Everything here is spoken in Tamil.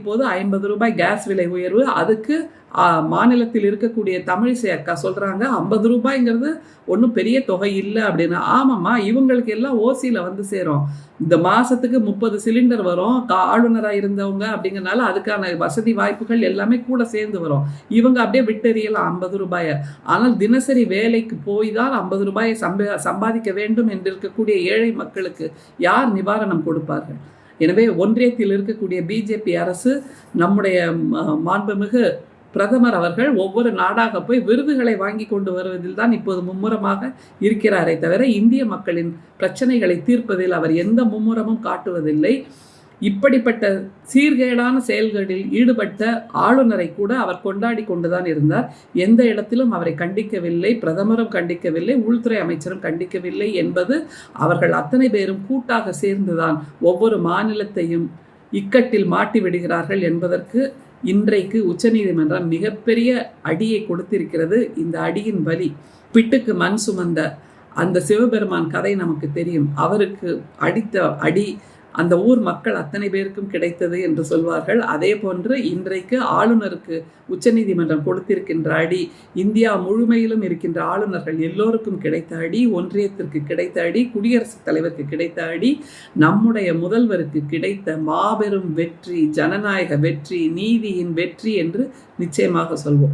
இப்போது 50 ரூபாய் கேஸ் விலை உயர்வு. அதுக்கு மாநிலத்தில் இருக்கக்கூடிய தமிழிசை அக்கா சொல்கிறாங்க 50 ரூபாய்ங்கிறது ஒன்றும் பெரிய தொகை இல்லை அப்படின்னு. ஆமாம்மா, இவங்களுக்கு எல்லாம் ஓசியில் வந்து சேரும். இந்த மாதத்துக்கு 30 சிலிண்டர் வரும். ஆளுநராக இருந்தவங்க அப்படிங்கிறனால அதுக்கான வசதி வாய்ப்புகள் எல்லாமே கூட சேர்ந்து வரும். இவங்க அப்படியே விட்டெறியலாம் 50 ரூபாயை. ஆனால் தினசரி வேலைக்கு போய் தான் 50 ரூபாயை சம்பாதிக்க வேண்டும் என்று இருக்கக்கூடிய ஏழை மக்களுக்கு யார் நிவாரணம் கொடுப்பார்கள்? எனவே ஒன்றியத்தில் இருக்கக்கூடிய பிஜேபி அரசு, நம்முடைய மாண்புமிகு பிரதமர் அவர்கள் ஒவ்வொரு நாடாக போய் விருதுகளை வாங்கி கொண்டு வருவதில் தான் இப்போது மும்முரமாக இருக்கிறாரே தவிர இந்திய மக்களின் பிரச்சனைகளை தீர்ப்பதில் அவர் எந்த மும்முரமும் காட்டுவதில்லை. இப்படிப்பட்ட சீர்கேடான செயல்களில் ஈடுபட்ட ஆளுநரை கூட அவர் கொண்டாடி கொண்டுதான் இருந்தார். எந்த இடத்திலும் அவரை கண்டிக்கவில்லை, பிரதமரும் கண்டிக்கவில்லை, உள்துறை அமைச்சரும் கண்டிக்கவில்லை என்பது அவர்கள் அத்தனை பேரும் கூட்டாக சேர்ந்துதான் ஒவ்வொரு மாநிலத்தையும் இக்கட்டில் மாட்டி விடுகிறார்கள் என்பதற்கு இன்றைக்கு உச்சநீதிமன்றம் மிகப்பெரிய அடியை கொடுத்திருக்கிறது. இந்த அடியின் வலி பிட்டுக்கு மண் சுமந்த அந்த சிவபெருமான் கதை நமக்கு தெரியும். அவருக்கு அடித்த அடி அந்த ஊர் மக்கள் அத்தனை பேருக்கும் கிடைத்தது என்று சொல்வார்கள். அதே போன்று இன்றைக்கு ஆளுநருக்கு உச்சநீதிமன்றம் கொடுத்திருக்கின்ற அடி இந்தியா முழுமையிலும் இருக்கின்ற ஆளுநர்கள் எல்லோருக்கும் கிடைத்த அடி, ஒன்றியத்திற்கு கிடைத்த அடி, குடியரசுத் தலைவருக்கு கிடைத்த அடி, நம்முடைய முதல்வருக்கு கிடைத்த மாபெரும் வெற்றி, ஜனநாயக வெற்றி, நீதியின் வெற்றி என்று நிச்சயமாக சொல்வோம்.